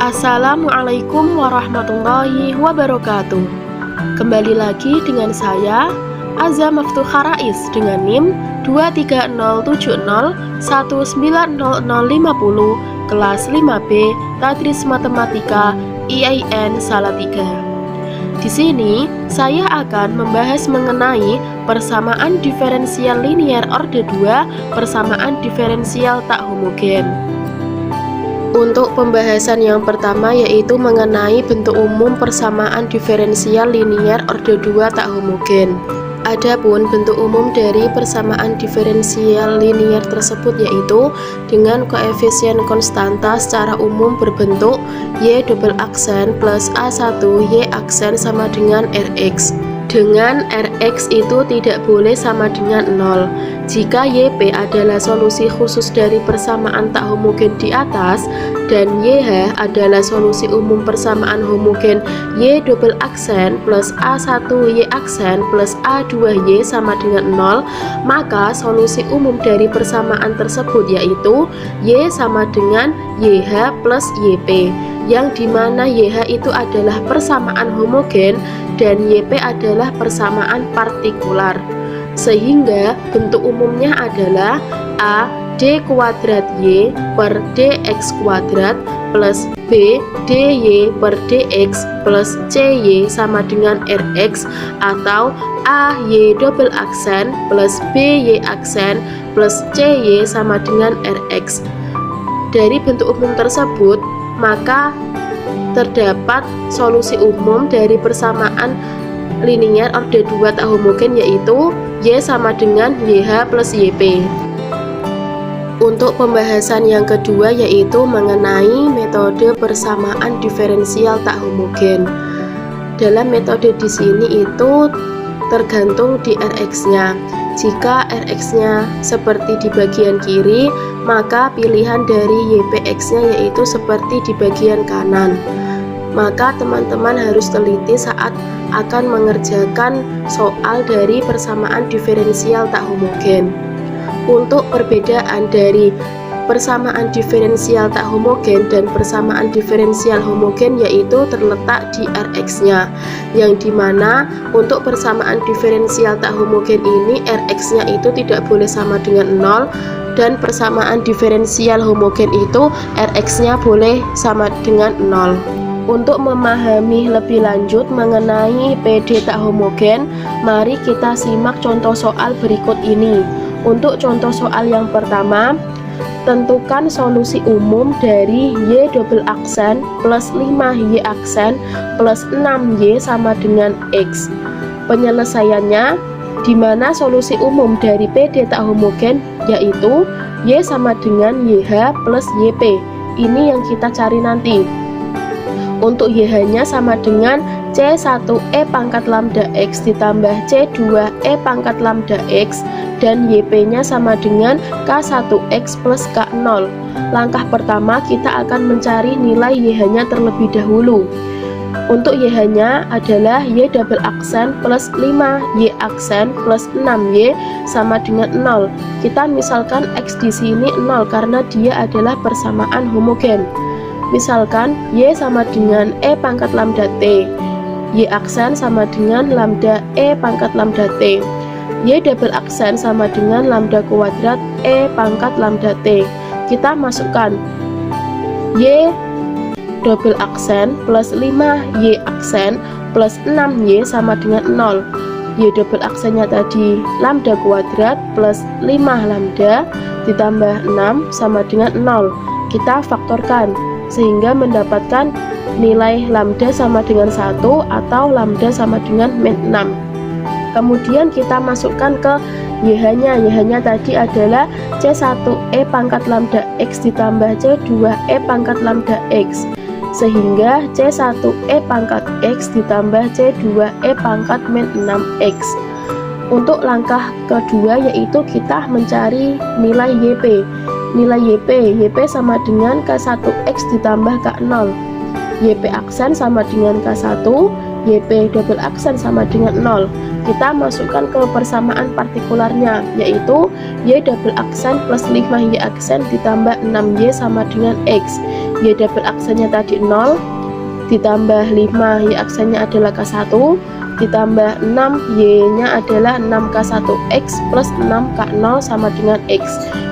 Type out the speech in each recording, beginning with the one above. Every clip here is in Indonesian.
Assalamualaikum warahmatullahi wabarakatuh. Kembali lagi dengan saya Azza Maftuh Rais dengan NIM 23070190050 kelas 5B Tadris Matematika IAIN Salatiga. Di sini saya akan membahas mengenai persamaan diferensial linier orde 2, persamaan diferensial tak homogen. Untuk pembahasan yang pertama yaitu mengenai bentuk umum persamaan diferensial linier orde 2 tak homogen. Adapun bentuk umum dari persamaan diferensial linier tersebut yaitu dengan koefisien konstanta secara umum berbentuk Y double aksen plus A1 Y aksen sama dengan Rx. Dengan Rx itu tidak boleh sama dengan 0. Jika YP adalah solusi khusus dari persamaan tak homogen di atas dan YH adalah solusi umum persamaan homogen Y double aksen plus A1 Y aksen plus A2Y sama dengan 0, maka solusi umum dari persamaan tersebut yaitu Y sama dengan YH plus YP, yang dimana YH itu adalah persamaan homogen dan YP adalah persamaan partikular. Sehingga bentuk umumnya adalah A D kuadrat Y per DX kuadrat plus B DY per DX plus CY sama dengan RX, atau A Y double aksen plus BY aksen plus CY sama dengan RX. Dari bentuk umum tersebut maka terdapat solusi umum dari persamaan linier orde 2 tak homogen yaitu Y sama dengan YH plus YP. Untuk pembahasan yang kedua yaitu mengenai metode persamaan diferensial tak homogen. Dalam metode di sini itu tergantung di Rx-nya. Jika Rx-nya seperti di bagian kiri, maka pilihan dari Ypx-nya yaitu seperti di bagian kanan. Maka teman-teman harus teliti saat akan mengerjakan soal dari persamaan diferensial tak homogen. Untuk perbedaan dari persamaan diferensial tak homogen dan persamaan diferensial homogen yaitu terletak di Rx-nya, yang dimana untuk persamaan diferensial tak homogen ini Rx-nya itu tidak boleh sama dengan 0, dan persamaan diferensial homogen itu Rx-nya boleh sama dengan 0. Untuk memahami lebih lanjut mengenai PD tak homogen, mari kita simak contoh soal berikut ini. Untuk contoh soal yang pertama, tentukan solusi umum dari Y double aksen plus 5Y aksen plus 6Y sama dengan X. Penyelesaiannya, di mana solusi umum dari PD tak homogen yaitu Y sama dengan YH plus YP. Ini yang kita cari nanti. Untuk YH-nya sama dengan C1E pangkat lambda X ditambah C2E pangkat lambda X, dan YP-nya sama dengan K1X plus K0. Langkah pertama kita akan mencari nilai YH-nya terlebih dahulu. Untuk YH-nya adalah Y double aksen plus 5Y aksen plus 6Y sama dengan 0. Kita misalkan X di sini 0 karena dia adalah persamaan homogen. Misalkan Y sama dengan E pangkat lambda T, Y aksen sama dengan lambda E pangkat lambda T, Y double aksen sama dengan lambda kuadrat E pangkat lambda T. Kita masukkan Y double aksen plus 5Y aksen plus 6Y sama dengan 0. Y double aksennya tadi lambda kuadrat plus 5 lambda ditambah 6 sama dengan 0. Kita faktorkan sehingga mendapatkan nilai lambda sama dengan 1 atau lambda sama dengan min 6. Kemudian kita masukkan ke YH-nya. YH-nya tadi adalah C1E pangkat lambda X ditambah C2E pangkat lambda X, sehingga C1E pangkat X ditambah C2E pangkat min 6X. Untuk langkah kedua yaitu kita mencari nilai YP. Nilai YP sama dengan K1X ditambah K0. YP aksen sama dengan K1, YP double aksen sama dengan 0. Kita masukkan ke persamaan partikularnya, yaitu Y double aksen plus 5Y aksen ditambah 6Y sama dengan X. Y double aksennya tadi 0, ditambah 5 Y aksennya adalah K1, ditambah 6 Y nya adalah 6K1X plus 6K0 sama dengan X.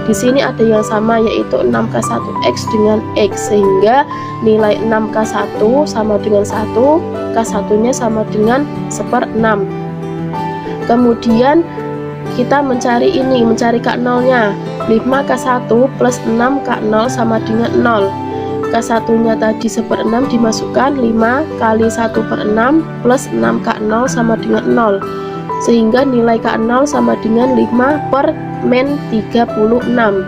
Di sini ada yang sama, yaitu 6K1X dengan X, sehingga nilai 6K1 sama dengan 1, K1 nya sama dengan 1/6. Kemudian kita mencari K0 nya. 5K1 plus 6K0 sama dengan 0. K1 nya tadi 1/6 dimasukkan, 5 kali 1/6 plus 6K0 sama dengan 0, sehingga nilai K0 sama dengan 5/-36.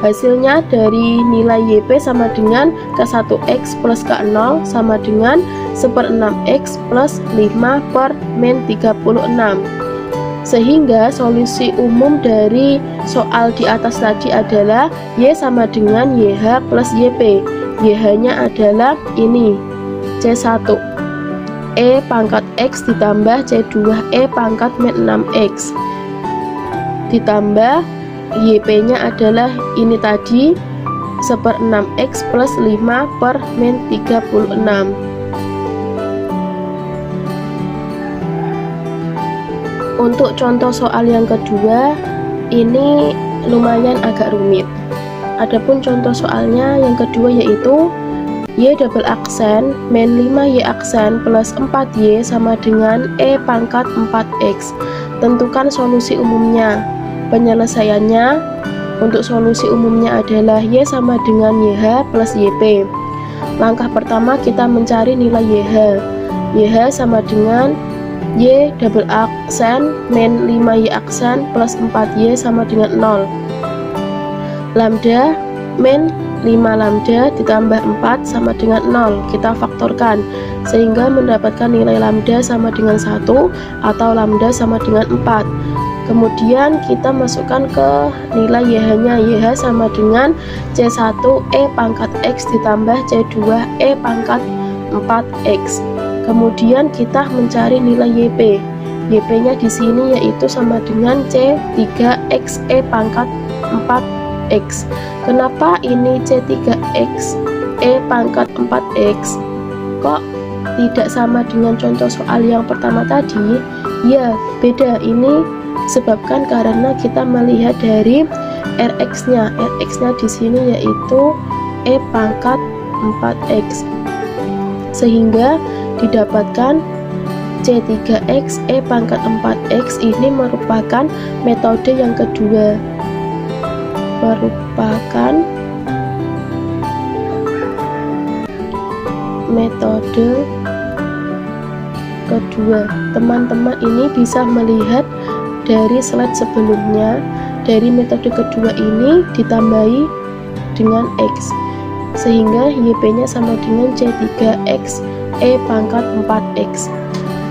Hasilnya dari nilai YP sama dengan K1X plus K0 sama dengan 1/6X plus 5/-36. Sehingga solusi umum dari soal di atas tadi adalah Y sama dengan YH plus YP. YH nya adalah ini, C1 E pangkat X ditambah C2 E pangkat -6X, ditambah YP nya adalah ini tadi 1/6X plus 5/-36. Untuk contoh soal yang kedua, ini lumayan agak rumit. Adapun contoh soalnya yang kedua yaitu Y double aksen min 5Y aksen plus 4Y sama dengan E pangkat 4X. Tentukan solusi umumnya. Penyelesaiannya untuk solusi umumnya adalah Y sama dengan YH plus YP. Langkah pertama kita mencari nilai YH. YH sama dengan Y double aksen min 5Y aksen plus 4Y sama dengan 0. Lambda min 5 lambda ditambah 4 sama dengan 0. Kita faktorkan sehingga mendapatkan nilai lambda sama dengan 1 atau lambda sama dengan 4. Kemudian kita masukkan ke nilai YH nya. YH sama dengan C1 E pangkat X ditambah C2 E pangkat 4X. Kemudian kita mencari nilai YP. YP nya di sini yaitu sama dengan C3X E pangkat 4X. Kenapa ini C3X E pangkat 4X? Kok tidak sama dengan contoh soal yang pertama tadi? Ya, beda. Ini sebabkan karena kita melihat dari Rx nya. Rx nya di sini yaitu E pangkat 4X. Sehingga didapatkan C3X E pangkat 4X ini merupakan metode yang kedua. Teman-teman ini bisa melihat dari slide sebelumnya, dari metode kedua ini ditambahi dengan X, sehingga YP nya sama dengan C3X E pangkat 4X.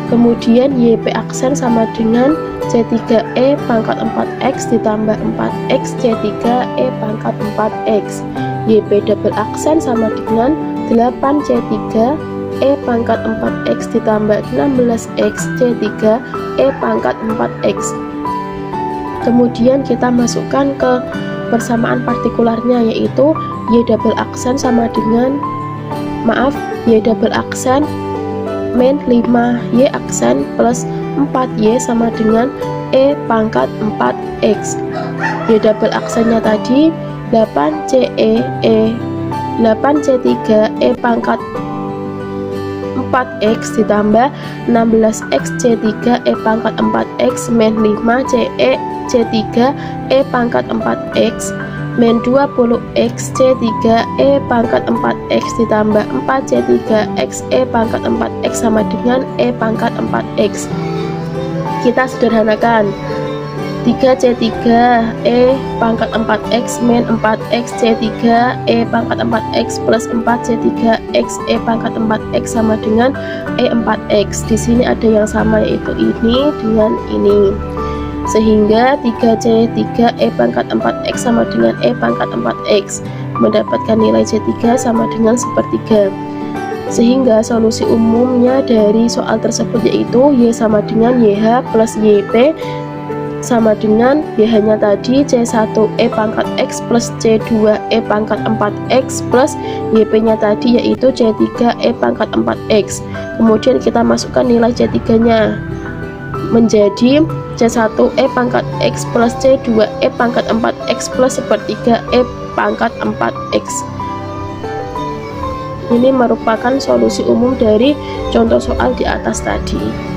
Kemudian YP aksen sama dengan C3E pangkat 4X ditambah 4X C3 E pangkat 4X. YP double aksen sama dengan 8C3 E pangkat 4X ditambah 16X C3 E pangkat 4X. Kemudian kita masukkan ke persamaan partikularnya, yaitu Y double aksen sama dengan Y double aksen min 5Y aksen plus 4Y sama dengan E pangkat 4X. Y double aksennya tadi 8C3 E pangkat 4X ditambah 16X C3 E pangkat 4X min 5 C3 E pangkat 4X min 20X C3 E pangkat 4X ditambah 4 C3 X E pangkat 4X sama dengan E pangkat 4X. Kita sederhanakan. 3C3 E pangkat 4X min 4X C3 E pangkat 4X plus 4C3 X E pangkat 4X sama dengan E 4X. Di sini ada yang sama, yaitu ini dengan ini. Sehingga 3C3 E pangkat 4X sama dengan E pangkat 4X, mendapatkan nilai C3 sama dengan 1/3. Sehingga solusi umumnya dari soal tersebut yaitu Y sama dengan YH plus YP sama dengan Y-nya tadi C1E pangkat X plus C2E pangkat 4X plus YP-nya tadi yaitu C3E pangkat 4X. Kemudian kita masukkan nilai C3-nya menjadi C1E pangkat X plus C2E pangkat 4X plus sepertiga E pangkat 4X. Ini merupakan solusi umum dari contoh soal di atas tadi.